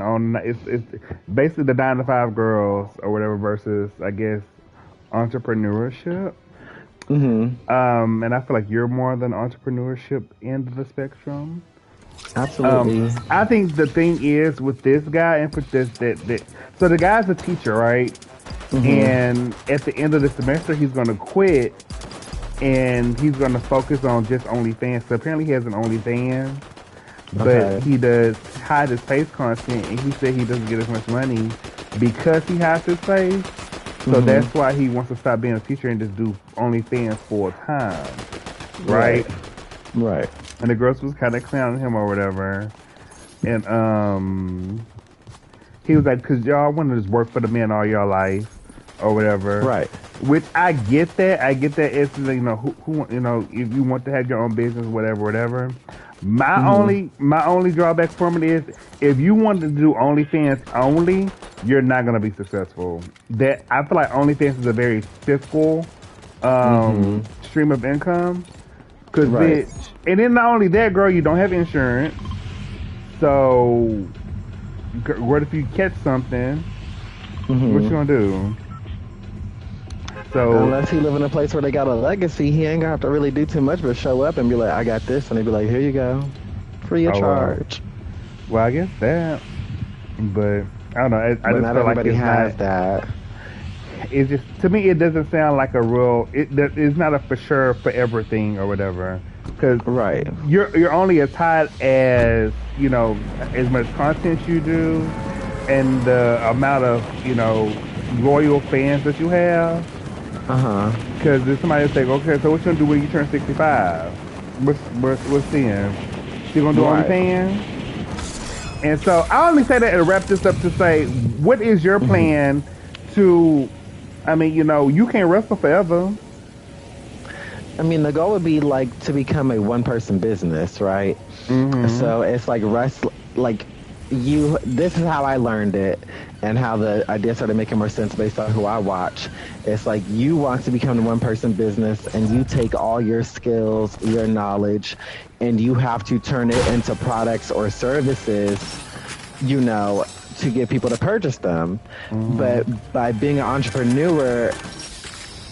on it's basically the 9 to 5 girls or whatever versus I guess entrepreneurship. Mm-hmm. And I feel like you're more than entrepreneurship end of the spectrum. Absolutely. I think the thing is with this guy and for that so the guy's a teacher, right? Mm-hmm. And at the end of the semester, he's going to quit and he's going to focus on just OnlyFans. So apparently, he has an OnlyFans, but Okay. he does hide his face content, and he said he doesn't get as much money because he hides his face. So Mm-hmm. that's why he wants to stop being a teacher and just do OnlyFans full time, right? Right. Right. And the girls was kind of clowning him or whatever, and he was like, "Cause y'all want to just work for the men all your life or whatever." Right. Which I get that. I get that. It's you know who you know if you want to have your own business, whatever, whatever. Mm-hmm. My only drawback from it is if you want to do OnlyFans only, you're not gonna be successful. That I feel like OnlyFans is a very fiscal Mm-hmm. stream of income. Cause Right. bitch, and then not only that, girl, you don't have insurance. So what if you catch something? What you Mm-hmm. gonna do? So Unless he live in a place where they got a legacy, he ain't gonna have to really do too much but show up and be like, I got this, and they be like, here you go. Free of oh charge. well, I guess that. But I don't know. I But just not feel like everybody has that. it's just to me. It doesn't sound like a real. It's not a for sure forever thing or whatever. Because Right. you're only as hot as you know as much content you do, and the amount of loyal fans that you have. Uh-huh. Because if somebody say, okay, so what you gonna do when you turn 65? What's then? You gonna do Right. OnlyFans? And so I only say that to wrap this up to say, what is your Mm-hmm. plan to? I mean, you can't wrestle forever. I mean, the goal would be like to become a one-person business, right? Mm-hmm. So it's like like you. This is how I learned it, and how the idea started making more sense based on who I watch. It's like you want to become the one-person business, and you take all your skills, your knowledge, and you have to turn it into products or services. You know, to get people to purchase them. Mm-hmm. But by being an entrepreneur,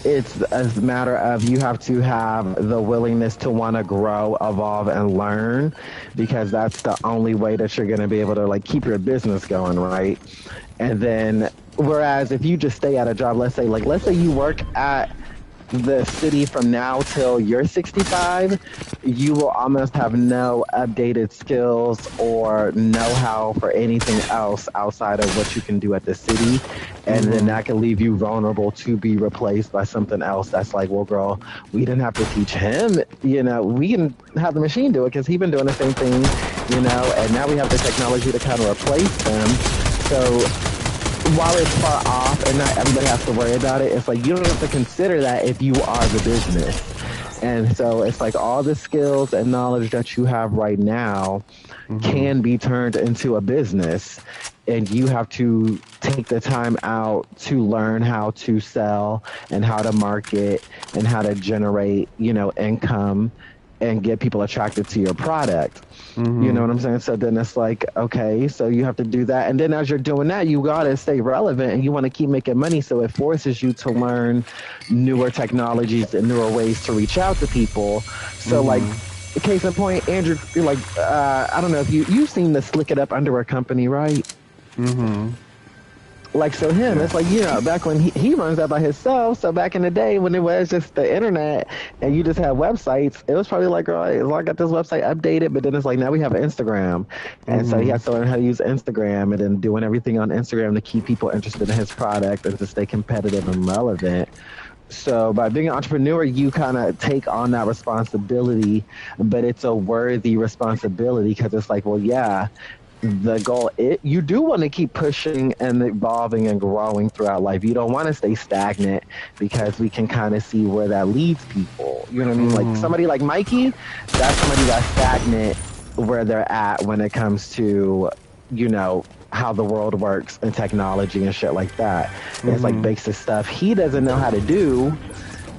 it's a matter of you have to have the willingness to want to grow, evolve, and learn, because that's the only way that you're going to be able to like keep your business going, right? And then, whereas if you just stay at a job, let's say you work at the city from now till you're 65, you will almost have no updated skills or know-how for anything else outside of what you can do at the city. And then Mm-hmm. that can leave you vulnerable to be replaced by something else that's like, well, girl, we didn't have to teach him. We can have the machine do it because he's been doing the same thing, and now we have the technology to kind of replace them. So while it's far off and not everybody has to worry about it, it's like you don't have to consider that if you are the business. And so it's like all the skills and knowledge that you have right now Mm-hmm. can be turned into a business. And you have to take the time out to learn how to sell and how to market and how to generate, income and get people attracted to your product. You know Mm-hmm. what I'm saying? So then it's like, okay, so you have to do that. And then as you're doing that, you got to stay relevant and you want to keep making money. So it forces you to learn newer technologies and newer ways to reach out to people. So, like, Mm-hmm. case in point, Andrew, like, I don't know if you've seen the Slick It Up underwear company, right? Mm-hmm. Like, so him, Yeah. it's like, back when he runs that by himself. So back in the day when it was just the internet and you just had websites, it was probably like, oh, I got this website updated, but then it's like now we have Instagram. And so he Mm-hmm. has to learn how to use Instagram and then doing everything on Instagram to keep people interested in his product and to stay competitive and relevant. So by being an entrepreneur, you kind of take on that responsibility, but it's a worthy responsibility because it's like, well, yeah, the goal you do want to keep pushing and evolving and growing throughout life. You don't want to stay stagnant because we can kind of see where that leads people. You know what I mean? Like Mm-hmm. somebody like Mikey, that's somebody that's stagnant where they're at when it comes to, how the world works and technology and shit like that. It's like Mm-hmm. basic stuff he doesn't know how to do.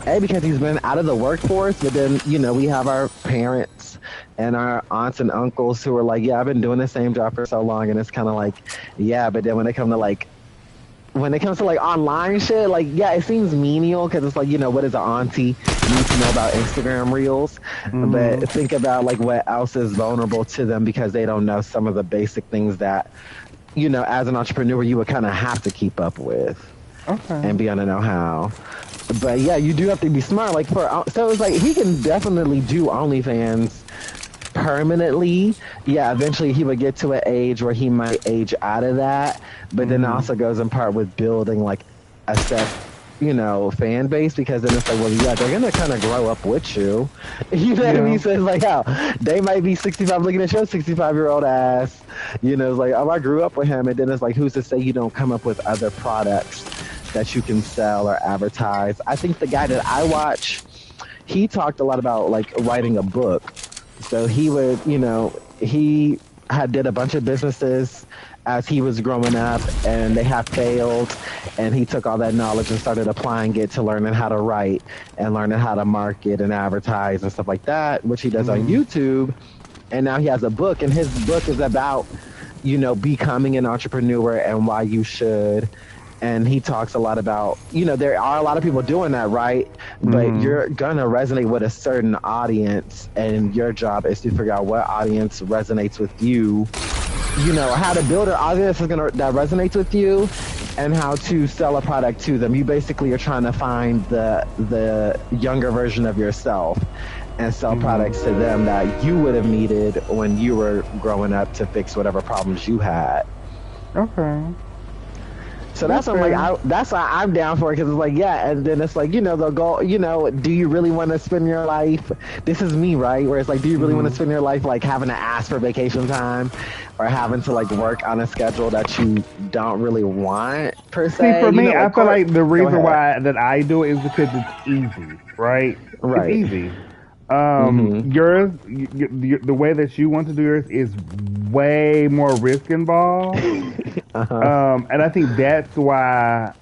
A, because he's been out of the workforce, but then, we have our parents and our aunts and uncles who are like, yeah, I've been doing the same job for so long, and it's kind of like, yeah, but then when it comes to like online shit, like, yeah, it seems menial because it's like, what does an auntie need to know about Instagram reels? But think about like what else is vulnerable to them because they don't know some of the basic things that, as an entrepreneur, you would kind of have to keep up with and be on the know-how. But yeah, you do have to be smart. Like so it's like he can definitely do OnlyFans permanently. Yeah, eventually he would get to an age where he might age out of that. But then it also goes in part with building like a set, fan base, because then it's like, well, yeah, they're gonna kind of grow up with you. You know what I mean? So it's like, how they might be 65 looking at your 65-year-old ass. It's like, oh, I grew up with him, and then it's like, who's to say you don't come up with other products that you can sell or advertise? I think the guy that I watch, he talked a lot about like writing a book. So he would, he did a bunch of businesses as he was growing up, and they have failed, and he took all that knowledge and started applying it to learning how to write and learning how to market and advertise and stuff like that, which he does on YouTube. And now he has a book, and his book is about, becoming an entrepreneur and why you should. And he talks a lot about, there are a lot of people doing that, right? But you're going to resonate with a certain audience, and your job is to figure out what audience resonates with you, how to build an audience that resonates with you, and how to sell a product to them. You basically are trying to find the younger version of yourself and sell products to them that you would have needed when you were growing up to fix whatever problems you had. Okay. So that's what that's why I'm down for it, because it's like, yeah, and then it's like, they'll go, do you really want to spend your life? This is me, right? Where it's like, do you really want to spend your life like having to ask for vacation time or having to like work on a schedule that you don't really want per se? See, for me, I feel like the reason why that I do it is because it's easy, right? Right. It's easy. Yours, the way that you want to do yours is way more risk involved. And I think that's why,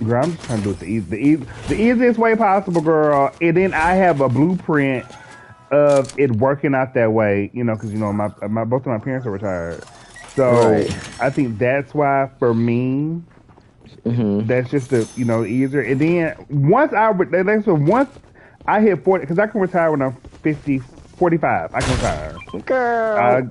girl, I'm just trying to do it the easiest way possible, girl. And then I have a blueprint of it working out that way, because my both of my parents are retired, so I think that's why for me, that's just the easier. And then once I hit 40, because I can retire when I'm 45. I can retire. Girl.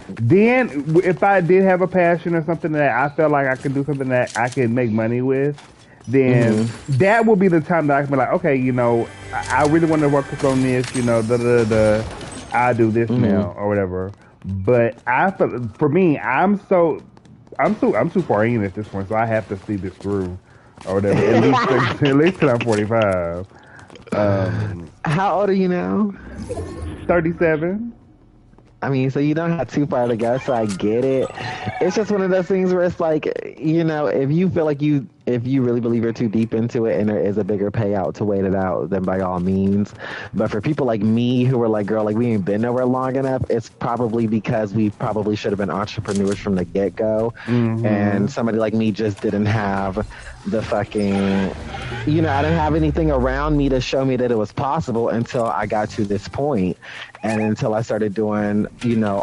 Then if I did have a passion or something that I felt like I could do something that I could make money with, then that will be the time that I can be like, okay, I really want to work on this, I do this now or whatever. But I feel, for me, I'm too far in at this point, so I have to see this through or whatever. At least till I'm 45. How old are you now? 37. I mean, so you don't have too far to go, so I get it. It's just one of those things where it's like, if you feel like if you really believe you're too deep into it and there is a bigger payout to wait it out, then by all means. But for people like me who are like, girl, like we ain't been nowhere long enough, it's probably because we probably should have been entrepreneurs from the get-go. And somebody like me just didn't have the fucking, I didn't have anything around me to show me that it was possible until I got to this point. And until I started doing,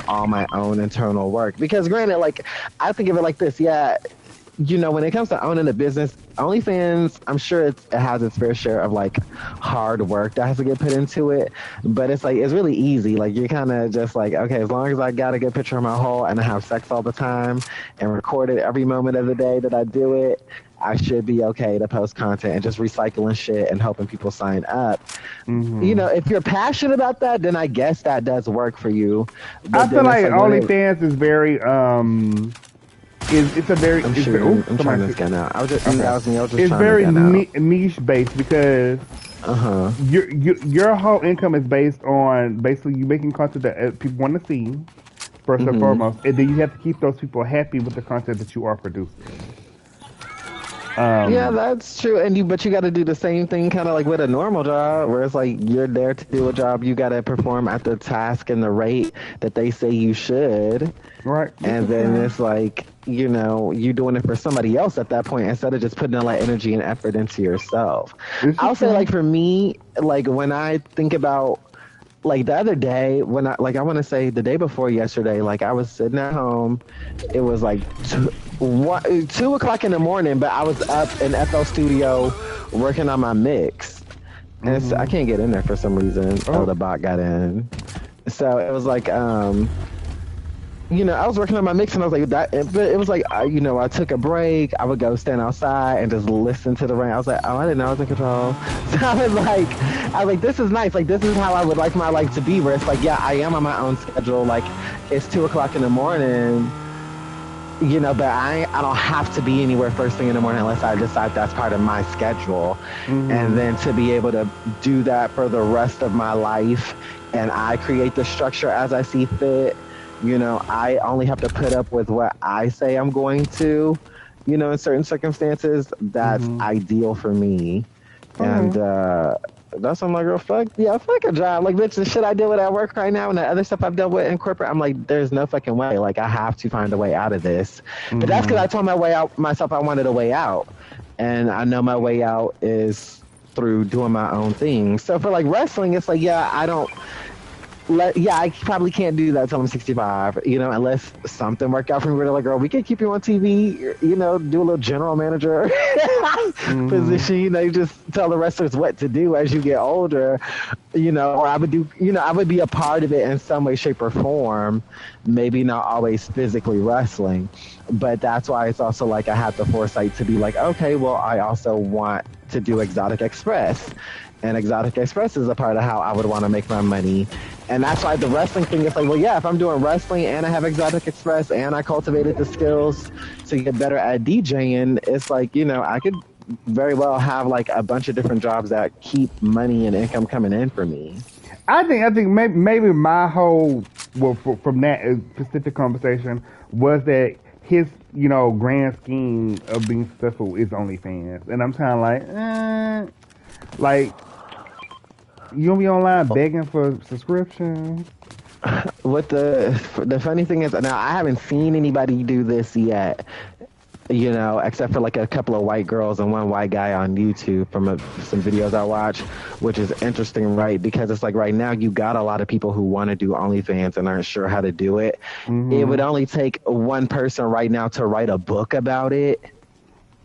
all my own internal work. Because granted, like, I think of it like this, when it comes to owning a business, OnlyFans, I'm sure it has its fair share of like hard work that has to get put into it. But it's like, it's really easy. Like, you're kind of just like, okay, as long as I got a good picture of my hole and I have sex all the time and record it every moment of the day that I do it, I should be okay to post content and just recycling shit and hoping people sign up. If you're passionate about that, then I guess that does work for you. But I feel like OnlyFans is very it's a very. I'm trying to scan out. It's very niche based because your whole income is based on basically you making content that people want to see first and foremost, and then you have to keep those people happy with the content that you are producing. Yeah, that's true. But you got to do the same thing kind of like with a normal job where it's like you're there to do a job. You got to perform at the task and the rate that they say you should. Right. And then it's like, you're doing it for somebody else at that point instead of just putting all that energy and effort into yourself. I'll say, like, for me, like, when I think about like the other day when I want to say the day before yesterday, like I was sitting at home. It was like 2 o'clock in the morning, but I was up in FL Studio working on my mix. And so I can't get in there for some reason. Oh, the bot got in. So it was like, I was working on my mix and I was like, but it was like, I took a break. I would go stand outside and just listen to the rain. I was like, oh, I didn't know I was in control. So I was like, this is nice. Like, this is how I would like my life to be, where it's like, yeah, I am on my own schedule. Like, it's 2 o'clock in the morning, but I don't have to be anywhere first thing in the morning unless I decide that's part of my schedule. And then to be able to do that for the rest of my life, and I create the structure as I see fit. I only have to put up with what I say I'm going to, in certain circumstances. That's ideal for me. And that's when I'm like, girl, fuck a job. Like, bitch, the shit I deal with at work right now and the other stuff I've dealt with in corporate, I'm like, there's no fucking way. Like, I have to find a way out of this. But that's because I told myself I wanted a way out. And I know my way out is through doing my own thing. So for like wrestling, it's like, I probably can't do that till I'm 65, unless something worked out for me. Where they're like, girl, we can keep you on TV, do a little general manager position, you just tell the wrestlers what to do as you get older, or I would be a part of it in some way, shape, or form, maybe not always physically wrestling. But that's why it's also like I had the foresight to be like, okay, well, I also want to do Exotic Express. And Exotic Express is a part of how I would want to make my money. And that's why the wrestling thing is like, well, yeah, if I'm doing wrestling and I have Exotic Express and I cultivated the skills to get better at DJing, it's like, I could very well have like a bunch of different jobs that keep money and income coming in for me. I think maybe my whole, from that specific conversation was that his, grand scheme of being successful is OnlyFans. And I'm kind of like, you don't be online begging for subscriptions. What the funny thing is, now I haven't seen anybody do this yet, except for like a couple of white girls and one white guy on YouTube from some videos I watch, which is interesting, right? Because it's like right now you got a lot of people who want to do OnlyFans and aren't sure how to do it. It would only take one person right now to write a book about it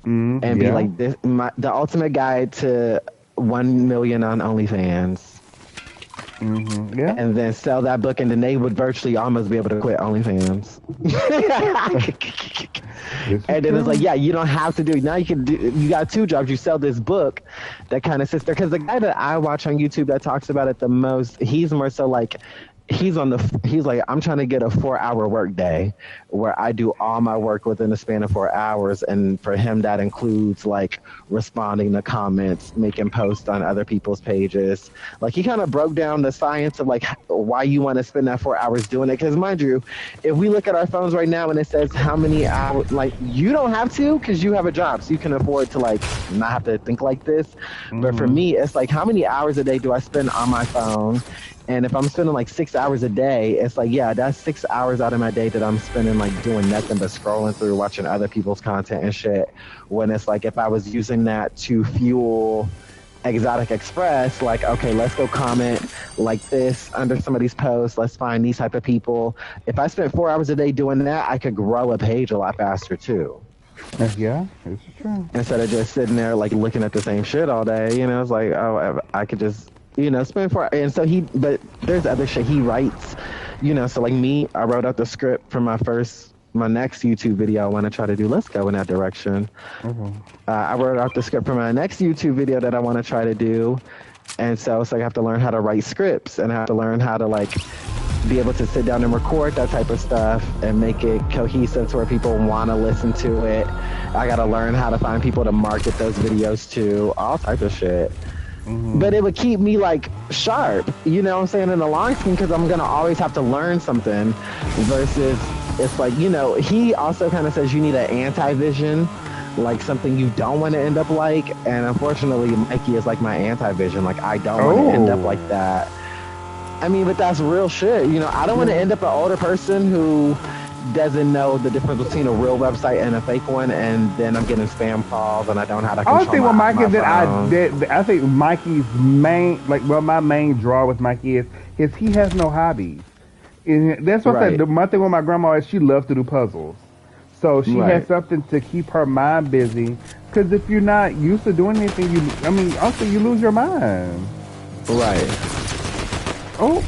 and be like, the ultimate guide to 1 million on OnlyFans. And then sell that book, and then they would virtually almost be able to quit OnlyFans. And then it's like, yeah, you don't have to do it. Now you got 2 jobs. You sell this book that kind of sits there. Because the guy that I watch on YouTube that talks about it the most, he's more so like, he's like, I'm trying to get a 4-hour work day where I do all my work within the span of 4 hours. And for him, that includes like responding to comments, making posts on other people's pages. Like, he kind of broke down the science of like why you want to spend that 4 hours doing it. Because mind you, if we look at our phones right now and it says how many hours, like, you don't have to, because you have a job, so you can afford to like not have to think like this. But for me, it's like, how many hours a day do I spend on my phone? And if I'm spending like 6 hours a day, it's like, yeah, that's 6 hours out of my day that I'm spending like doing nothing but scrolling through, watching other people's content and shit. When it's like, if I was using that to fuel Exotic Express, like, okay, let's go comment like this under somebody's post. Let's find these type of people. If I spent 4 hours a day doing that, I could grow a page a lot faster too. Yeah, it's true. Instead of just sitting there like looking at the same shit all day, it's like, oh, I could just, spend 4 hours. And so but there's other shit he writes, so like me, I wrote out the script for my next YouTube video I want to try to do. Let's go in that direction. I wrote out the script for my next YouTube video that I want to try to do. And so I have to learn how to write scripts, and I have to learn how to like be able to sit down and record that type of stuff and make it cohesive to where people want to listen to it. I got to learn how to find people to market those videos to, all type of shit. But it would keep me like sharp, you know what I'm saying, in the long scheme, because I'm gonna always have to learn something. Versus, it's like, he also kind of says you need an anti-vision, like something you don't want to end up like. And unfortunately, Mikey is like my anti-vision. Like, I don't want to end up like that. I mean, but that's real shit. I don't want to end up an older person who doesn't know the difference between a real website and a fake one, and then I'm getting spam calls, and I don't know how to I control think what Mikey my that phone. I think Mikey's main my main draw with Mikey is he has no hobbies. And that's what I said. Right, My thing with my grandma is she loves to do puzzles. So she has right, something to keep her mind busy. Because if you're not used to doing anything, also you lose your mind. right. Oh,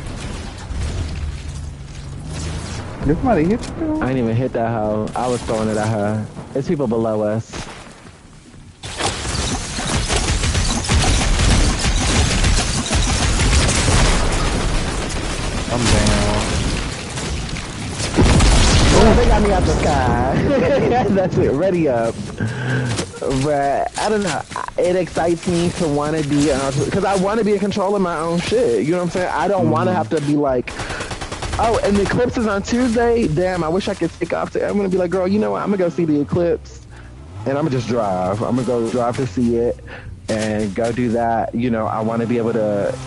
did somebody hit I you? didn't even hit that hoe. I was throwing it at her. It's people below us. I'm down. Yeah, they Oh, got me out the sky. That's it. Ready up. But I don't know. It excites me to want to be, because I want to be in control of my own shit. You know what I'm saying? I don't want to mm-hmm. have to be like, oh, and the eclipse is on Tuesday. Damn, I wish I could take off. I'm gonna be like, girl, you know what? I'm gonna go see the eclipse, and I'm gonna just drive. I'm gonna go drive to see it, and go do that. You know, I want to be able to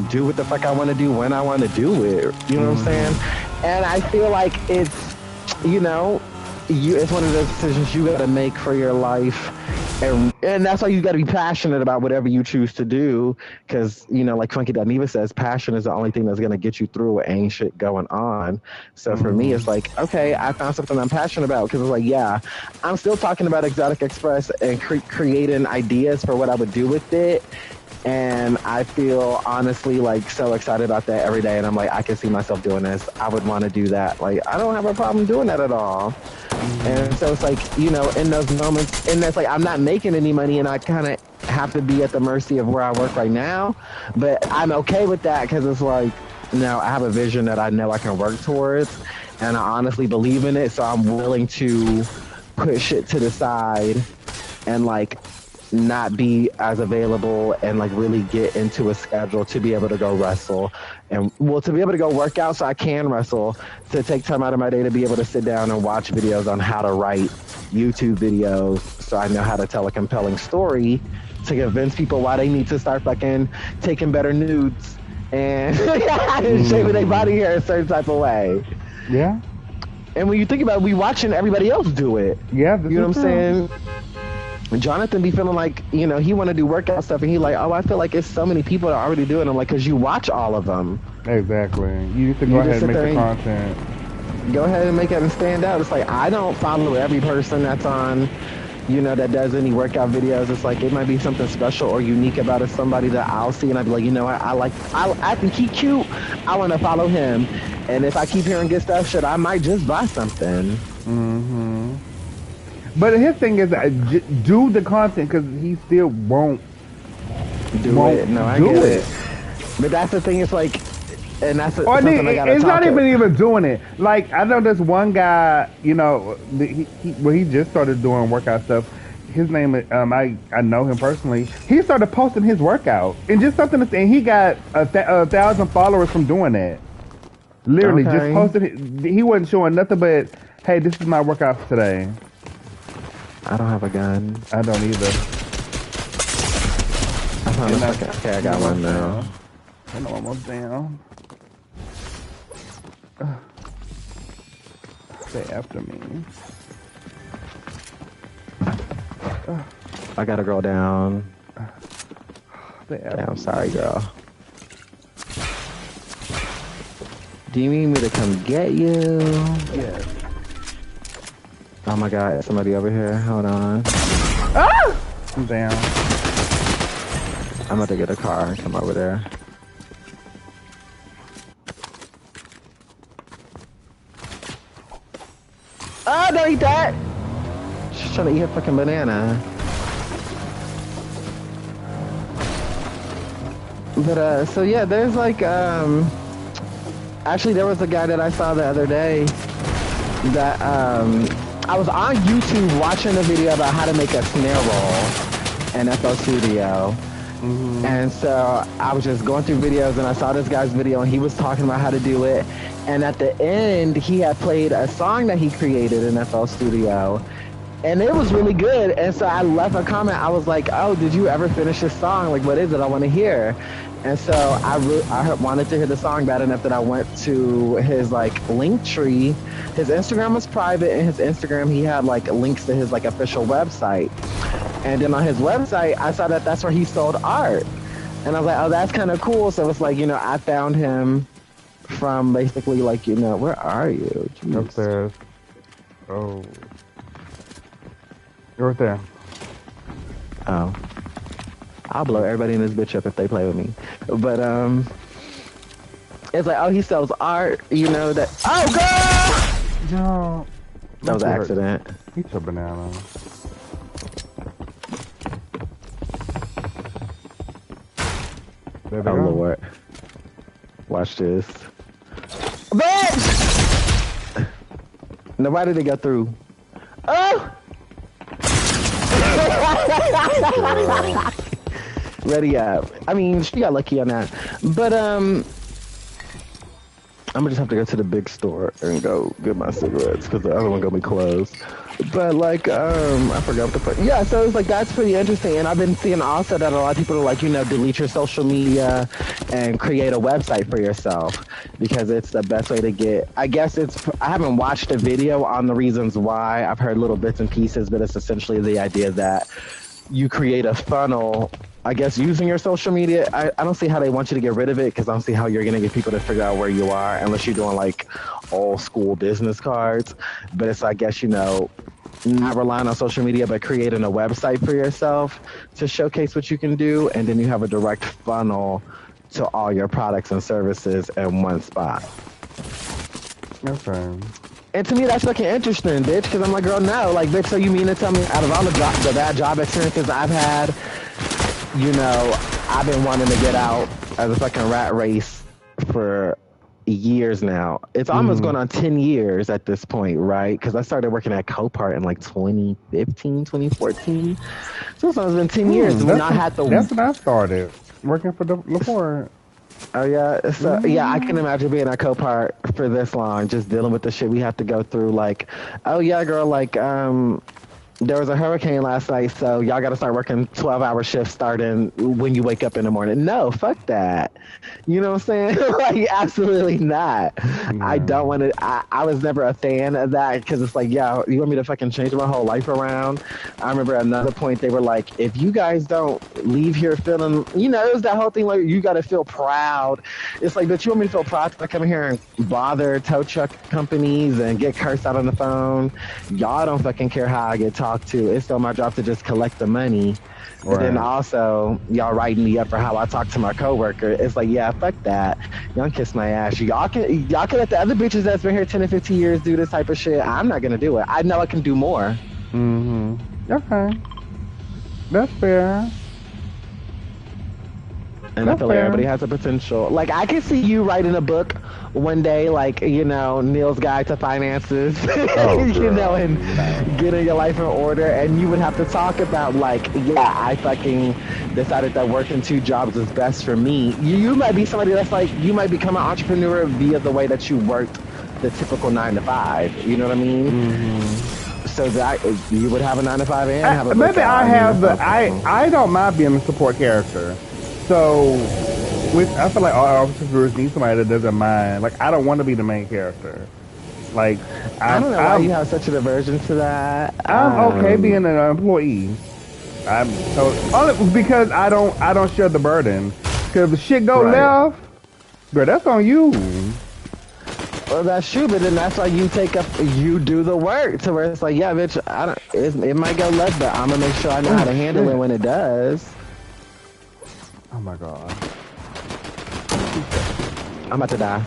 do what the fuck I want to do when I want to do it. You know what I'm saying? And I feel like it's, you know, it's one of those decisions you got to make for your life, and that's why you got to be passionate about whatever you choose to do, because you know, like Funky Dineva says, passion is the only thing that's gonna get you through it. Ain't shit going on. So for me, it's Mm-hmm. like, okay, I found something I'm passionate about, because it's like, yeah, I'm still talking about Exotic Express and creating ideas for what I would do with it. And I feel honestly like so excited about that every day. And I'm like, I can see myself doing this. I would want to do that. Like, I don't have a problem doing that at all. And Mm-hmm. so it's like, you know, in those moments, and that's like, I'm not making any money, and I kind of have to be at the mercy of where I work right now. But I'm okay with that, because it's like, no, I have a vision that I know I can work towards, and I honestly believe in it. So I'm willing to put shit to the side and like not be as available, and like really get into a schedule to be able to go wrestle, and well, to be able to go work out so I can wrestle, to take time out of my day to be able to sit down and watch videos on how to write YouTube videos so I know how to tell a compelling story to convince people why they need to start fucking taking better nudes and shaving their body Mm-hmm. hair a certain type of way. Yeah. And when you think about it, we watching everybody else do it. Yeah, this You know is what I'm true. saying? Jonathan be feeling like, you know, he want to do workout stuff, and he like, oh, I feel like it's so many people that already do it. I'm like, because you watch all of them. Exactly. You need to go You ahead just and sit make there the and content. go ahead and make it and stand out. It's like, I don't follow every person that's on, you know, that does any workout videos. It's like, it might be something special or unique about it, somebody that I'll see, and I'd be like, you know what, I think he cute. I want to follow him. And if I keep hearing good stuff, shit, I might just buy something. Mm-hmm. But his thing is, do the content because he still Do it. No, won't I do get it. it. But that's the thing. It's like, and that's Or something I gotta it's not talk it. even doing it. Like I know this one guy, you know, he just started doing workout stuff. His name is I know him personally. He started posting his workout and just something to say. And he got a thousand followers from doing that. Literally, just Okay. posted. He wasn't showing nothing but, hey, this is my workouts today. I don't have a gun. I don't either. I found a And fucking. Okay, I got one now. I'm almost down. Stay after me. I gotta go down. Stay after Damn, me. sorry, girl. Do you need me to come get you? Yes. Oh my god, somebody over here. Hold on. Ah! I'm down. I'm about to get a car and come over there. Oh, don't eat that! She's trying to eat a fucking banana. But, so yeah, there's like, actually there was a guy that I saw the other day that, I was on YouTube watching a video about how to make a snare roll in FL Studio. Mm-hmm. And so I was just going through videos, and I saw this guy's video, and he was talking about how to do it. And at the end, he had played a song that he created in FL Studio. And it was really good. And so I left a comment. I was like, "Oh, did you ever finish this song? Like, what is it? I want to hear." And so I wanted to hear the song bad enough that I went to his like link tree. His Instagram was private, and his Instagram he had like links to his like official website. And then on his website, I saw that that's where he sold art. And I was like, "Oh, that's kind of cool." So it's like, I found him from basically like, where are you? Jeez. Upstairs. Oh. You're right there. Oh. I'll blow everybody in this bitch up if they play with me. But, it's like, oh, he sells art, that. Oh, girl! No. That was an accident. Eat your banana. There they oh, go. Lord. Watch this. Bitch! Now, why did it go through? Oh! Ready up. I mean, she got lucky on that. But, I'm gonna just have to go to the big store and go get my cigarettes because the other one gonna be closed. But like, I forgot what the fuck. Yeah, so it's like that's pretty interesting. And I've been seeing also that a lot of people are like, delete your social media and create a website for yourself because it's the best way to get. I guess I haven't watched a video on the reasons why. I've heard little bits and pieces, but it's essentially the idea that you create a funnel. I guess using your social media, I don't see how they want you to get rid of it because I don't see how you're going to get people to figure out where you are unless you're doing like old school business cards. But it's, I guess, not relying on social media, but creating a website for yourself to showcase what you can do. And then you have a direct funnel to all your products and services in one spot. Okay. And to me, that's fucking interesting, bitch, because I'm like, girl, no. Like, bitch, so you mean to tell me out of all the bad job experiences I've had, I've been wanting to get out of the fucking rat race for years now. It's almost going on 10 years at this point, right? Because I started working at Copart in like 2015, 2014. So it's almost been 10 years. That's when I started working for the Laporte. Oh, yeah. So, yeah, I can imagine being at Copart for this long, just dealing with the shit we have to go through. Like, oh, yeah, girl, like, there was a hurricane last night, so y'all got to start working 12-hour shifts starting when you wake up in the morning. No, fuck that. You know what I'm saying? Like, absolutely not. Yeah. I don't want to. I was never a fan of that because it's like, yeah, you want me to fucking change my whole life around? I remember at another point they were like, if you guys don't leave here feeling, it was that whole thing like, you got to feel proud. It's like, but you want me to feel proud to come here and bother tow truck companies and get cursed out on the phone? Y'all don't fucking care how I get talked to. It's still my job to just collect the money. But then also, y'all writing me up for how I talk to my coworker. It's like, yeah, fuck that. Y'all kiss my ass. Y'all can let the other bitches that's been here 10 and 15 years do this type of shit. I'm not gonna do it. I know I can do more. Okay. That's fair. And I feel like everybody has a potential. Like, I can see you writing a book one day, like, Neil's Guide to Finances, and getting your life in order. And you would have to talk about, like, yeah, I fucking decided that working 2 jobs is best for me. You might be somebody that's like, you might become an entrepreneur via the way that you worked the typical 9 to 5. You know what I mean? So that you would have a 9 to 5 and have a maybe I have I don't mind being a support character. So, I feel like all entrepreneurs need somebody that doesn't mind. Like, I don't want to be the main character. Like, I don't know why you have such an aversion to that. I'm okay being an employee. Only because I don't share the burden. Because if shit go left, girl, that's on you. Well, that's true, but then that's why you do the work to where it's like, yeah, bitch, it might go left, but I'm gonna make sure I know how to handle it when it does. Oh my god. I'm about to die.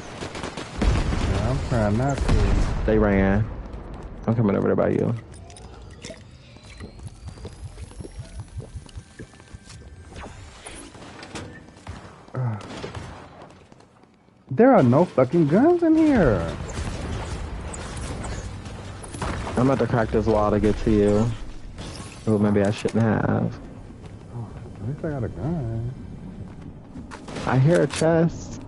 Yeah, I'm trying not to. They ran. I'm coming over there by you. There are no fucking guns in here. I'm about to crack this wall to get to you. Oh, maybe I shouldn't have. Oh, at least I got a gun. I hear a chest.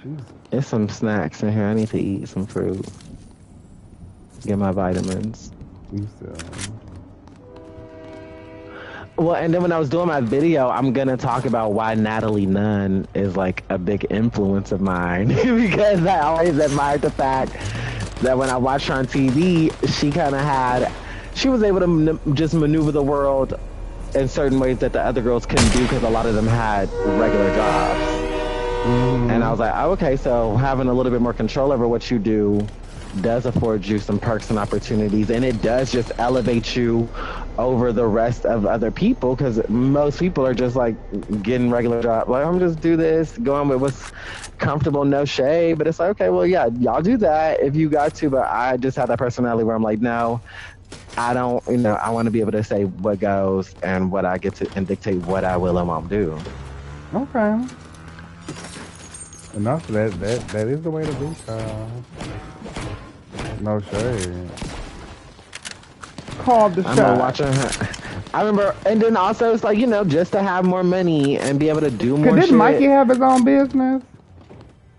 Jesus. There's some snacks in here. I need to eat some fruit. Get my vitamins. You still. Well, and then when I was doing my video, I'm gonna talk about why Natalie Nunn is like a big influence of mine because I always admired the fact that when I watched her on TV, she was able to just maneuver the world in certain ways that the other girls couldn't do because a lot of them had regular jobs. And I was like, oh, okay, so having a little bit more control over what you do does afford you some perks and opportunities, and it does just elevate you over the rest of other people because most people are just like getting regular jobs. Like, I'm just do this, going with what's comfortable, no shade. But it's like, okay, well, yeah, y'all do that if you got to, but I just have that personality where I'm like, no, I don't, I want to be able to say what goes and what I get to and dictate what I will and won't do. Okay. Enough. That is the way to be, child. No shade. Called the shot. I'm watching her. I remember, and then also it's like, just to have more money and be able to do more shit. Didn't Mikey have his own business?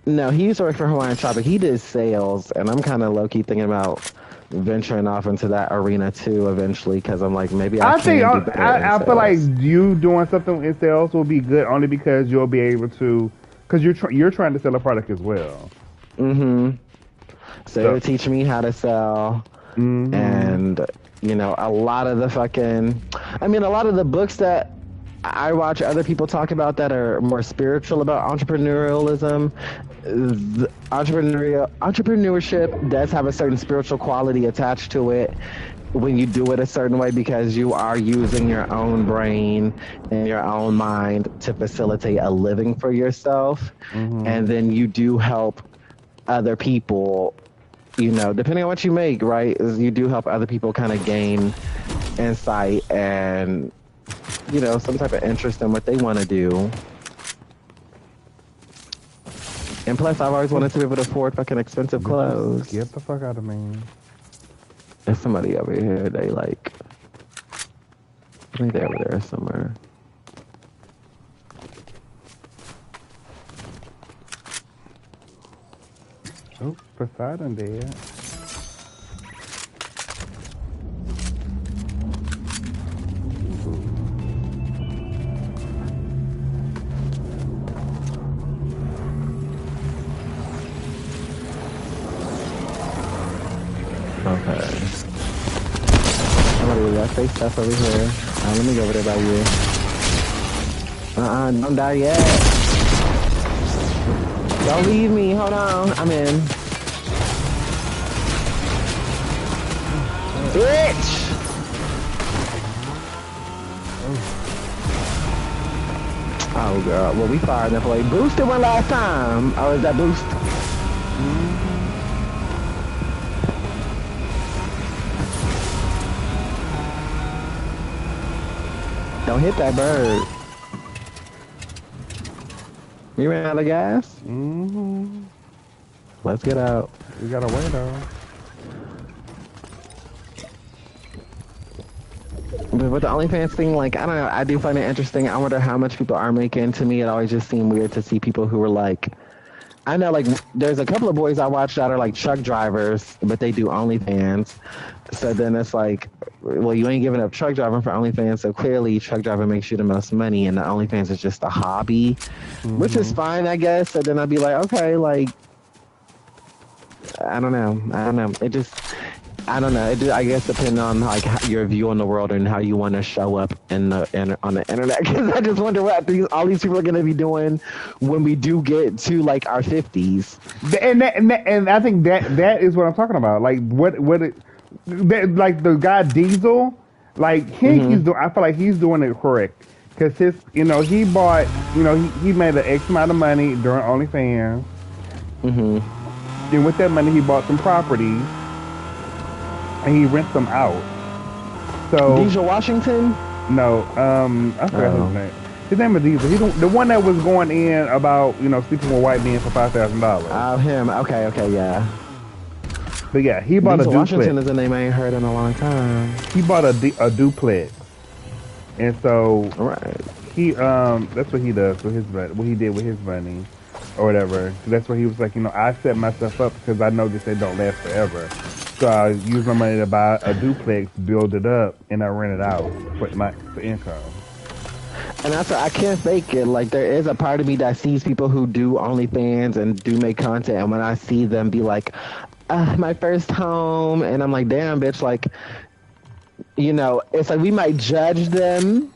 No, he used to work for Hawaiian Tropic. He did sales, and I'm kind of low-key thinking about venturing off into that arena too eventually because I'm like, maybe I feel like you doing something in sales will be good only because you'll be able to, because you're trying to sell a product as well. So it'll teach me how to sell, and a lot of a lot of the books that I watch other people talk about that are more spiritual about entrepreneurialism. Entrepreneurship does have a certain spiritual quality attached to it when you do it a certain way because you are using your own brain and your own mind to facilitate a living for yourself. And then you do help other people, depending on what you make, right? You do help other people kind of gain insight and some type of interest in what they want to do. And plus, I've always wanted to be able to afford fucking expensive clothes. Get the fuck out of me. There's somebody over here, I think they're over there somewhere. Oh, Poseidon dead. Okay. Somebody left their stuff over here. Let me go over there by you. Don't die yet. Don't leave me. Hold on. I'm in. Bitch! Oh, girl. Well, we fired that play. Boosted one last time. Oh, is that boost? Don't hit that bird. You ran out of gas? Let's get out. We gotta wait though. But with the OnlyFans thing, I don't know, I do find it interesting. I wonder how much people are making. To me, it always just seemed weird to see people who were I know, there's a couple of boys I watch that are truck drivers, but they do OnlyFans. So then it's well, you ain't giving up truck driving for OnlyFans, so clearly truck driving makes you the most money, and the OnlyFans is just a hobby, which is fine, I guess. So then I'd be like, okay, I don't know. It just, I don't know. It just, I guess depending on your view on the world and how you want to show up on the internet. Because I just wonder what all these people are going to be doing when we do get to our 50s. And I think that is what I'm talking about. The guy Diesel, he's doing. I feel like he's doing it correct because he bought, he made an X amount of money during OnlyFans. Then with that money, he bought some properties and he rents them out. So Diesel Washington? No, I forgot his name. His name is Diesel. He's the one that was going in about sleeping with white men for $5,000. Oh, him. Okay, yeah. But yeah, he bought Diesel a duplex. Washington is a name I ain't heard in a long time. He bought a duplex, and so he that's what he does with his money. What he did with his money, or whatever. That's where he was I set myself up because I know that they don't last forever. So I use my money to buy a duplex, build it up, and I rent it out for income. And that's I can't fake it. Like there is a part of me that sees people who do OnlyFans and do make content, and when I see them be like, my first home, and I'm like, damn, bitch, like, you know, it's like we might judge them,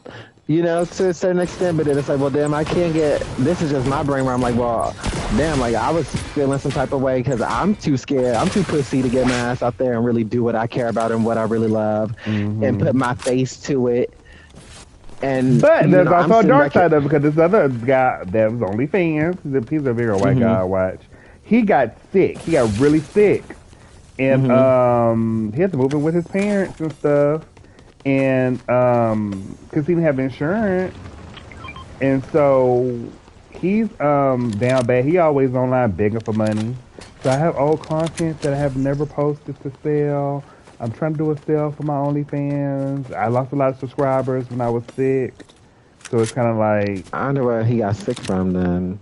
you know, to a certain extent, but then it's like, well, damn, I can't get, this is just my brain where I'm like, well, damn, like I was feeling some type of way because I'm too scared, I'm too pussy to get my ass out there and really do what I care about and what I really love and put my face to it. And, but there's also a dark side of it, because this other guy that was OnlyFans, he's a bigger white guy I watch. He got sick. He got really sick, and he had to move in with his parents and stuff, and because he didn't have insurance, and so he's down bad. He always online begging for money. So I have old content that I have never posted to sell. I'm trying to do a sale for my OnlyFans. I lost a lot of subscribers when I was sick. So it's kind of like... I wonder where he got sick from then.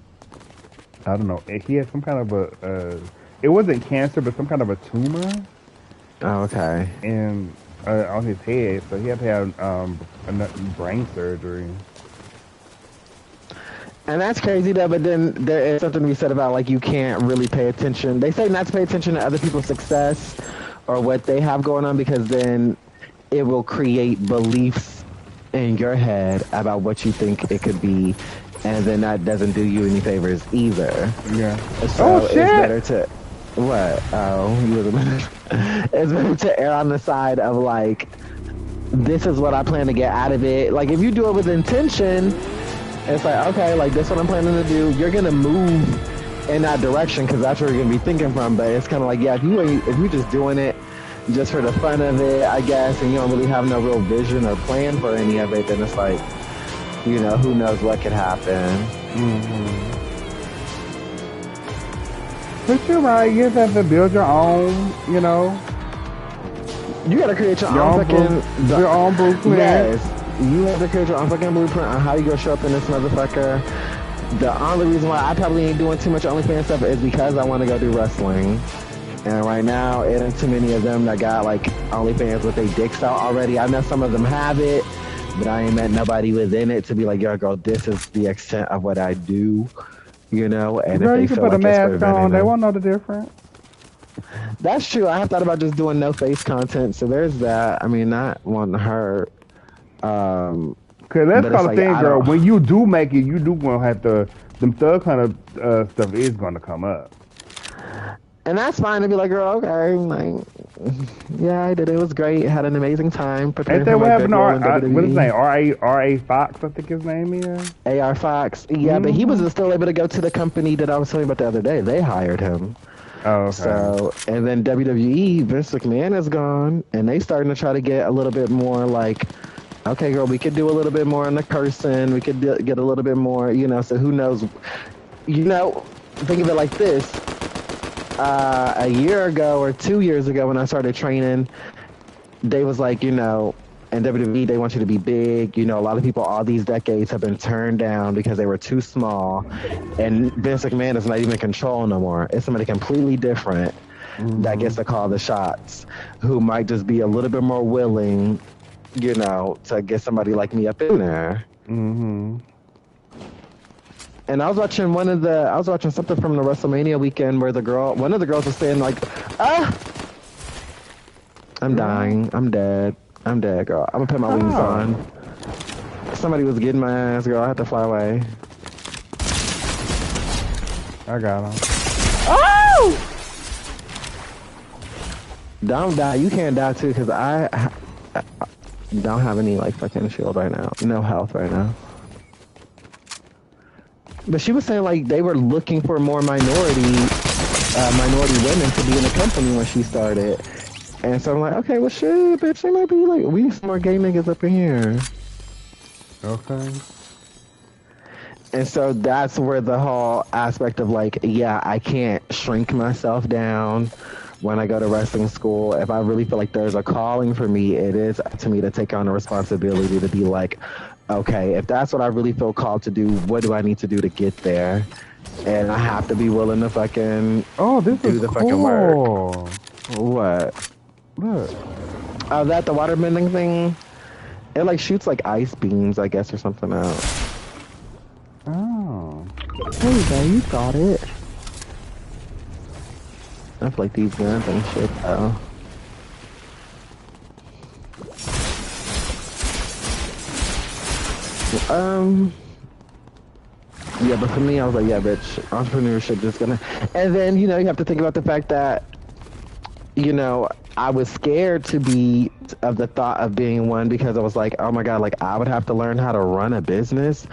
I don't know. He had some kind of a... it wasn't cancer, but some kind of a tumor. Oh, okay. And on his head. So he had to have brain surgery. And that's crazy though, but then there is something to be said about like you can't really pay attention. They say not to pay attention to other people's success or what they have going on, because then it will create beliefs in your head about what you think it could be, and then that doesn't do you any favors either. Yeah. So it's better to what? Oh, you was a minute. It's better to err on the side of like, this is what I plan to get out of it. Like if you do it with intention, it's like, okay, like this is what I'm planning to do. You're gonna move in that direction because that's where you're gonna be thinking from. But it's kind of like, yeah, if you're just doing it just for the fun of it, I guess, and you don't really have no real vision or plan for any of it, then it's like, you know, who knows what could happen. But you're right. You have to build your own, you know. You gotta create your own fucking your own blueprint. Yes, you have to create your own fucking blueprint on how you gonna show up in this motherfucker. The only reason why I probably ain't doing too much OnlyFans stuff is because I want to go do wrestling. And right now, it ain't too many of them that got like OnlyFans with their dicks out already. I know some of them have it, but I ain't met nobody within it to be like, yo, girl, this is the extent of what I do, you know? And girl, if they you can feel put like a mask on, they won't know the difference. That's true. I have thought about just doing no face content, so there's that. I mean, not wanting to hurt. Cause that's kind of thing, girl. When you do make it, you do gonna have to. Them thug kind of stuff is gonna come up. And that's fine to be like, girl, okay, like, yeah, I did. It was great. Had an amazing time. Ain't that what happened to what's his name? R.A. Fox, I think his name is. A.R. Fox. Yeah, but he was still able to go to the company that I was telling you about the other day. They hired him. Oh, okay. So, and then WWE, Vince McMahon is gone, and they starting to try to get a little bit more like, okay, girl, we could do a little bit more in the cursing. We could get a little bit more, you know, so who knows? You know, think of it like this. A year ago or 2 years ago when I started training, they was like, you know, in WWE, they want you to be big. You know, a lot of people all these decades have been turned down because they were too small. And Vince McMahon is not even in control no more. It's somebody completely different that gets to call the shots, who might just be a little bit more willing, you know, to get somebody like me up in there. And I was watching something from the WrestleMania weekend where one of the girls was saying like, I'm dying, I'm dead, girl. I'm gonna put my wings on. Somebody was getting my ass, girl. I had to fly away. I got him. Oh! Don't die. You can't die too, because I don't have any like fucking shield right now. No health right now. But she was saying like they were looking for more minority women to be in the company when she started. And so I'm like, okay, well shit, bitch, they might be like, we need some more gay niggas up in here. Okay. And so that's where the whole aspect of like, yeah, I can't shrink myself down when I go to wrestling school. If I really feel like there's a calling for me, it is up to me to take on the responsibility to be like, okay, if that's what I really feel called to do, what do I need to do to get there? And I have to be willing to fucking do the fucking work. What? Look. Oh, that the water bending thing? It like shoots like ice beams, I guess, or something out. Oh. There you go, you got it. I feel like these guns and shit though. Yeah, but for me, I was like, yeah, bitch, entrepreneurship just gonna. And then, you know, you have to think about the fact that, you know, I was scared to be of the thought of being one because I was like, oh my God, like I would have to learn how to run a business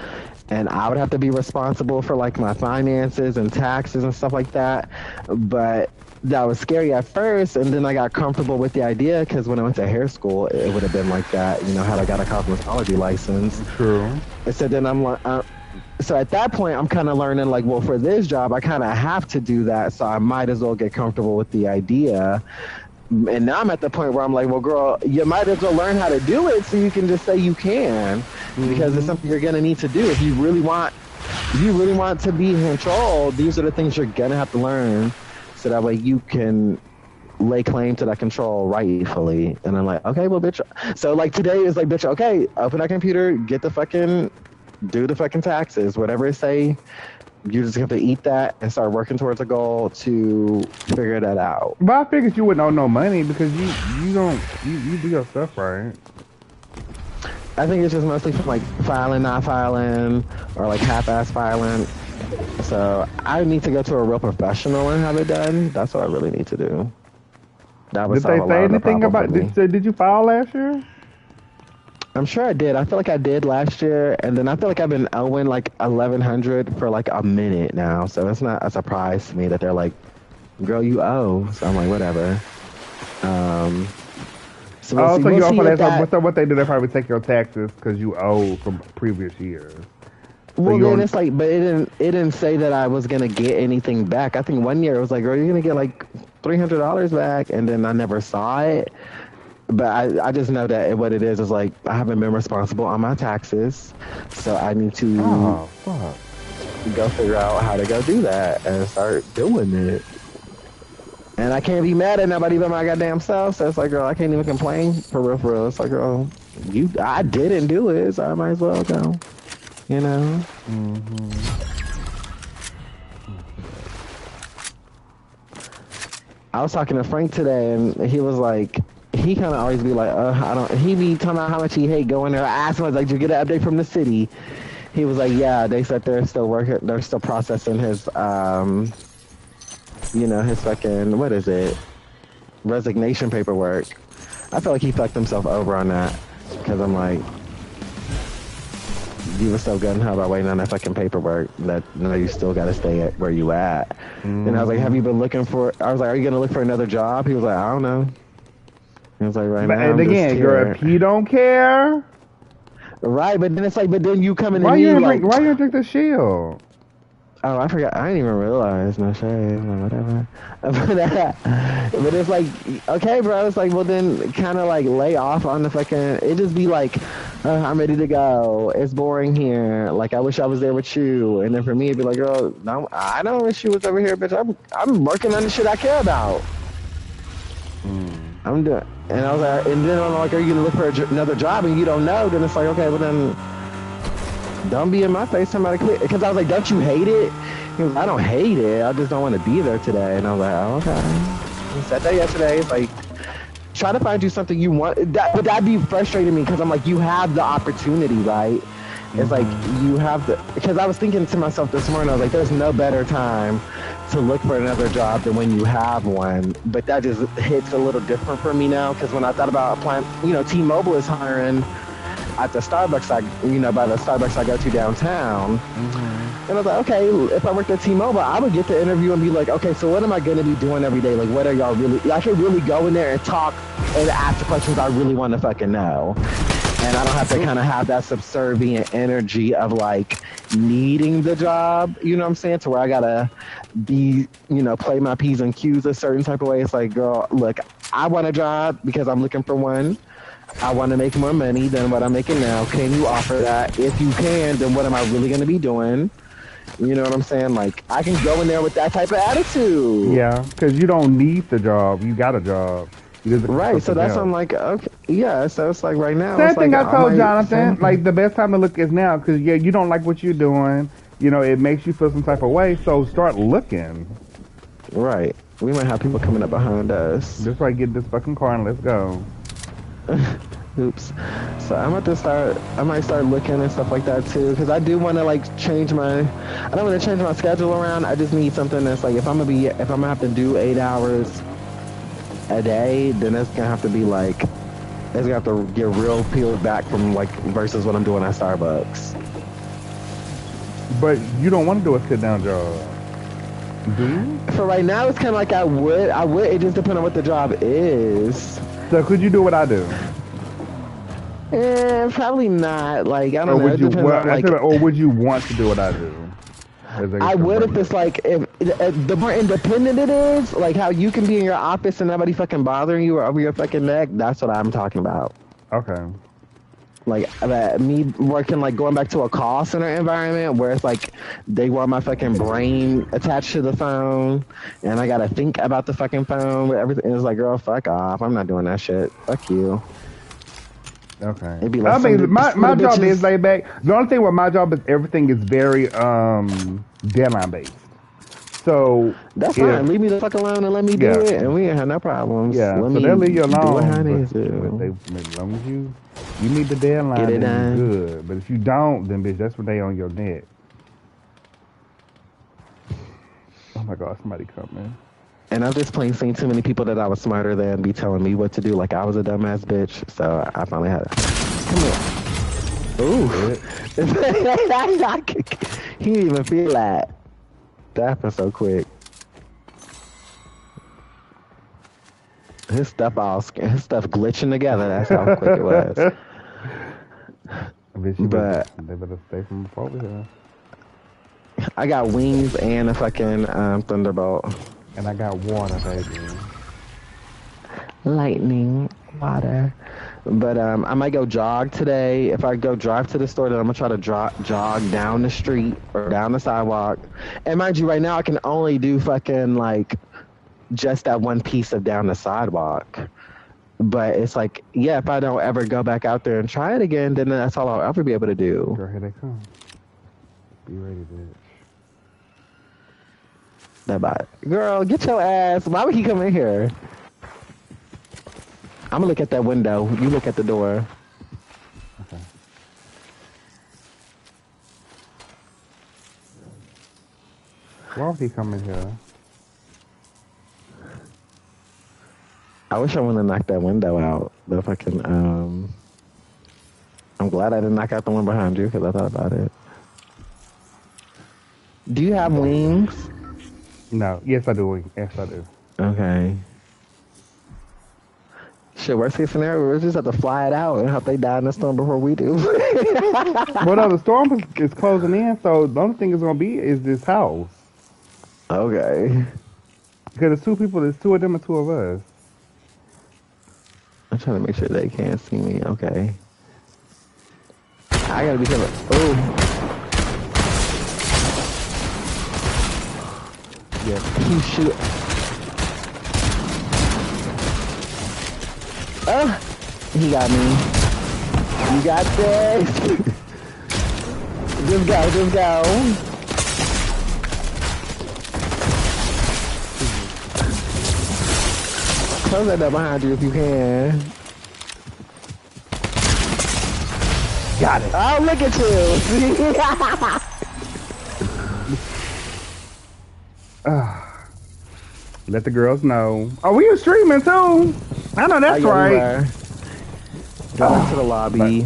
and I would have to be responsible for like my finances and taxes and stuff like that. But that was scary at first, and then I got comfortable with the idea because when I went to hair school, it would have been like that, you know, had I got a cosmetology license. True. And so then I'm like, so at that point, I'm kind of learning like, well, for this job, I kind of have to do that, so I might as well get comfortable with the idea. And now I'm at the point where I'm like, well, girl, you might as well learn how to do it so you can just say you can, because it's something you're gonna need to do if you really want to be in control. These are the things you're gonna have to learn, so that way you can lay claim to that control rightfully. And I'm like, okay, well, bitch. So like today is like, bitch, okay, open that computer, do the fucking taxes, whatever it say. You just have to eat that and start working towards a goal to figure that out. But I figured you wouldn't owe no money because you do your stuff right. I think it's just mostly from like filing, not filing, or like half-ass filing. So I need to go to a real professional and have it done. That's what I really need to do. That would Did they say anything about? Did you file last year? I'm sure I did. I feel like I did last year, and then I feel like I've been owing like $1,100 for like a minute now. So it's not a surprise to me that they're like, "Girl, you owe." So I'm like, whatever. So you owe for that. So what they do? They probably take your taxes because you owe from previous years. Well, then it's like, but it didn't say that I was gonna get anything back. I think one year it was like, girl, you're gonna get like $300 back, and then I never saw it. But I just know that what it is like I haven't been responsible on my taxes, so I need to go figure out how to go do that and start doing it. And I can't be mad at nobody but my goddamn self. So it's like, girl, I can't even complain for real, for real. It's like, girl, I didn't do it, so I might as well go. You know. I was talking to Frank today, and he was like, he kind of always be like, he be talking about how much he hate going there. I asked him, I was like, did you get an update from the city? He was like, yeah, they said they're still processing his, you know, his fucking, what is it? Resignation paperwork. I feel like he fucked himself over on that, because I'm like, you were so gung-ho about waiting on that fucking paperwork that no, you still got to stay at where you at. And I was like, have you been looking for, I was like, are you going to look for another job? He was like, I don't know. He was like, right now, and again, girl, if you don't care. Right, but then it's like, but then you come in why and you like, why you drink the Shield? Oh, I forgot. I didn't even realize. No shade. Whatever. But it's like, okay, bro. It's like, well, then kind of like lay off on the fucking. It just be like, I'm ready to go. It's boring here. Like, I wish I was there with you. And then for me, it'd be like, girl, no, I don't wish you was over here, bitch. I'm working on the shit I care about. I'm doing. And I was like, and then I'm like, are you gonna look for another job and you don't know? Then it's like, okay, well then. Don't be in my face, somebody quit. Because I was like, don't you hate it? He was like, I don't hate it. I just don't want to be there today. And I was like, oh, okay. He said that yesterday. It's like, try to find you something you want. But that'd be frustrating me because I'm like, you have the opportunity, right? It's like, you have the... Because I was thinking to myself this morning, I was like, there's no better time to look for another job than when you have one. But that just hits a little different for me now. Because when I thought about applying, you know, T-Mobile is hiring... at the Starbucks, by the Starbucks I go to downtown. And I was like, okay, if I worked at T-Mobile, I would get the interview and be like, okay, so what am I going to be doing every day? Like, what are y'all really... I could really go in there and talk and ask the questions I really want to fucking know. And I don't have to kind of have that subservient energy of, like, needing the job, you know what I'm saying? To where I got to be, you know, play my P's and Q's a certain type of way. It's like, girl, look, I want a job because I'm looking for one. I want to make more money than what I'm making now. Can you offer that? If you can, then what am I really going to be doing? You know what I'm saying? Like, I can go in there with that type of attitude. Yeah, because you don't need the job. You got a job. Right, so that's why I'm like, okay, yeah. So it's like right now, Same it's like thing I I told might Jonathan. same Like thing. the best time to look is now, because yeah, you don't like what you're doing. You know, it makes you feel some type of way. So start looking. Right, we might have people coming up behind us. Just like get this fucking car and let's go. Oops. So I'm about to start. I might start looking and stuff like that too, because I do want to like change my. I don't want to change my schedule around. I just need something that's like if I'm gonna have to do 8 hours a day, then it's gonna have to be like it's gonna have to get real peeled back from like versus what I'm doing at Starbucks. But you don't want to do a sit down job, do you? For right now, it's kind of like I would. It just depends on what the job is. So could you do what I do? Probably not. Like I Or don't know. would It you? depends Well, on like. or would you want to do what I do? I would if it's like if the more independent it is, like how you can be in your office and nobody fucking bothering you or over your fucking neck. That's what I'm talking about. Okay. Like me working like going back to a call center environment where it's like they want my fucking brain attached to the phone and I gotta think about the fucking phone with everything. It's like, girl, fuck off. I'm not doing that shit. Fuck you. Okay. It'd be like I mean, my job bitches. is laid back. The only thing with my job is everything is very deadline based. So That's fine. Leave me the fuck alone and let me do it, and we ain't have no problems. Yeah, Let so me they'll leave you do it how I alone, need but to. as long as you meet the deadline, Get it then done. you good. But if you don't, then bitch, that's when they on your neck. Oh my God, somebody coming. And I've just plain seen too many people that I was smarter than be telling me what to do, like I was a dumbass bitch. So I finally had to come here. Ooh, he didn't even feel that. That happened so quick. His stuff glitching together. That's how quick it was. But they better stay from over here. I got wings and a fucking thunderbolt. And I got water, baby. Lightning, water. But I might go jog today. If I go drive to the store, then I'm gonna try to jog down the street or down the sidewalk. And mind you, right now I can only do fucking like just that one piece of down the sidewalk. But it's like, yeah, if I don't ever go back out there and try it again, then that's all I'll ever be able to do. Girl, here they come. Be ready, bitch. Bye. Girl, get your ass. Why would he come in here? I'm gonna look at that window. You look at the door. Okay. Why would he come in here? I wish I wouldn't have knocked that window out. The fucking, I'm glad I didn't knock out the one behind you because I thought about it. Do you have wings? No. Yes, I do. Yes, I do. Okay. Shit, worst case scenario, we just have to fly it out and hope they die in the storm before we do. Well, no, the storm is closing in, so the only thing is going to be is this house. Okay. Because there's two people, there's two of them and two of us. I'm trying to make sure they can't see me. Okay. I gotta be careful. Oh. Yeah. He shoot. He got me. You got this. Just go. Close that door behind you if you can. Got it. Oh, look at you. Let the girls know. Oh, we are streaming too. I know that's right. Go back to the lobby.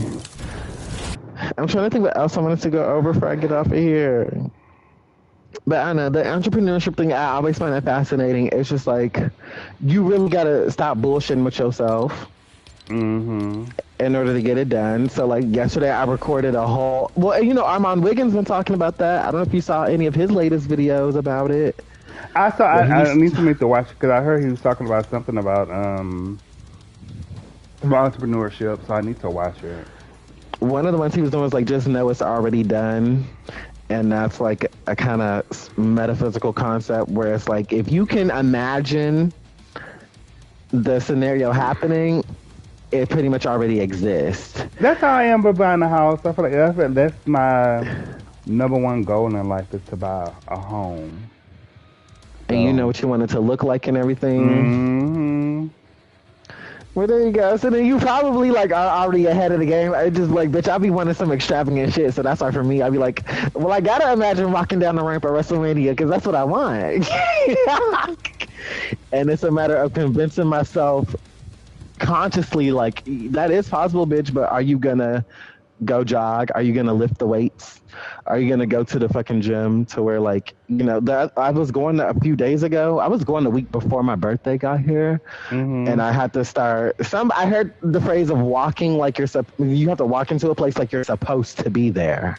I'm trying to think what else I wanted to go over before I get off of here. But I know the entrepreneurship thing, I always find that fascinating. It's just like, you really gotta stop bullshitting with yourself in order to get it done. So like yesterday I recorded a whole, well, you know, Armand Wiggins been talking about that. I don't know if you saw any of his latest videos about it. I saw. I need to watch it because I heard he was talking about something about entrepreneurship. So I need to watch it. One of the ones he was doing was like, just know it's already done. And that's like a kind of metaphysical concept where it's like, if you can imagine the scenario happening, it pretty much already exists. That's how I am with buying a house. I feel like that's my number one goal in life is to buy a home. And you know what you want it to look like and everything. Mm-hmm. Well, there you go. So then you probably like are already ahead of the game. I just like, bitch, I'll be wanting some extravagant shit. So that's why for me, I'll be like, well, I gotta imagine walking down the ramp at WrestleMania because that's what I want. And it's a matter of convincing myself consciously, like, that is possible, bitch, but are you gonna go jog? Are you gonna lift the weights? Are you gonna go to the fucking gym to where, like, you know, that I was going a few days ago. I was going the week before my birthday got here, and I had to start. I heard the phrase of walking like you have to walk into a place like you're supposed to be there.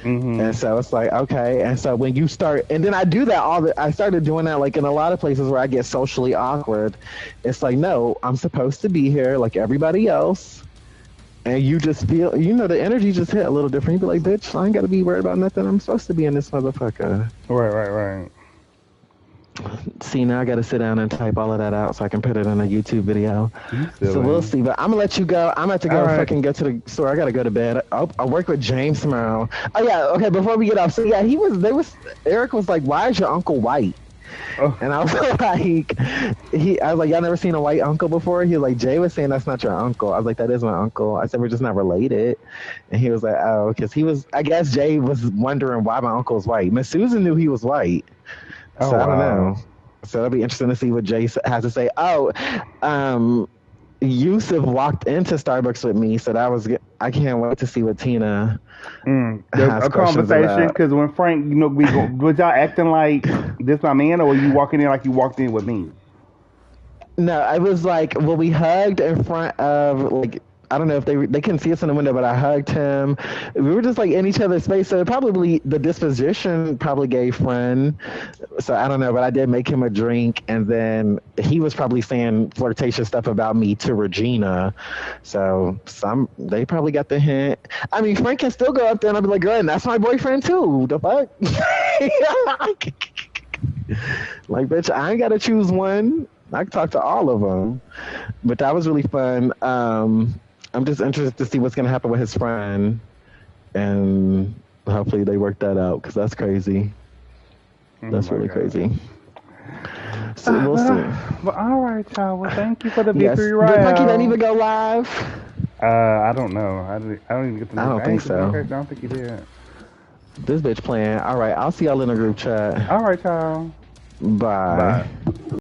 And so it's like, okay. And so when you start, and then I do that I started doing that like in a lot of places where I get socially awkward. It's like, no, I'm supposed to be here like everybody else. And you just feel, you know, the energy just hit a little different. You be like, bitch, I ain't got to be worried about nothing. I'm supposed to be in this motherfucker. Right. See, now I got to sit down and type all of that out so I can put it in a YouTube video. So we'll see. But I'm going to let you go. I'm about to go fucking go to the store. I got to go to bed. I'll work with James tomorrow. Oh, yeah. Okay, before we get off. So, yeah, Eric was like, why is your uncle white? Oh. And I was like, I was like, y'all never seen a white uncle before? He was like, Jay was saying that's not your uncle. I was like, that is my uncle. I said, we're just not related. And he was like, oh, because I guess Jay was wondering why my uncle was white. Miss Susan knew he was white. So I don't know. So it'll be interesting to see what Jay has to say. Yusuf walked into Starbucks with me, so I can't wait to see what Tina has a conversation, because when Frank, you know, was y'all acting like this my man, or were you walking in like you walked in with me? No, I was like, well, we hugged in front of, like, I don't know if they couldn't see us in the window, but I hugged him. We were just like in each other's space. So probably the disposition probably gave friend. So I don't know, but I did make him a drink, and then he was probably saying flirtatious stuff about me to Regina. So they probably got the hint. I mean, Frank can still go up there and I'll be like, girl, and that's my boyfriend too. The fuck? Like, bitch, I ain't gotta choose one. I can talk to all of them. But that was really fun. I'm just interested to see what's going to happen with his friend. And hopefully they work that out, because that's crazy. That's really crazy. So we'll see. Well, all right, y'all. Well, thank you for the victory ride. Did Monkey not even go live? I don't know. I don't even get to know. I don't think so. I don't think he did. This bitch playing. All right, I'll see y'all in the group chat. All right, y'all. Bye.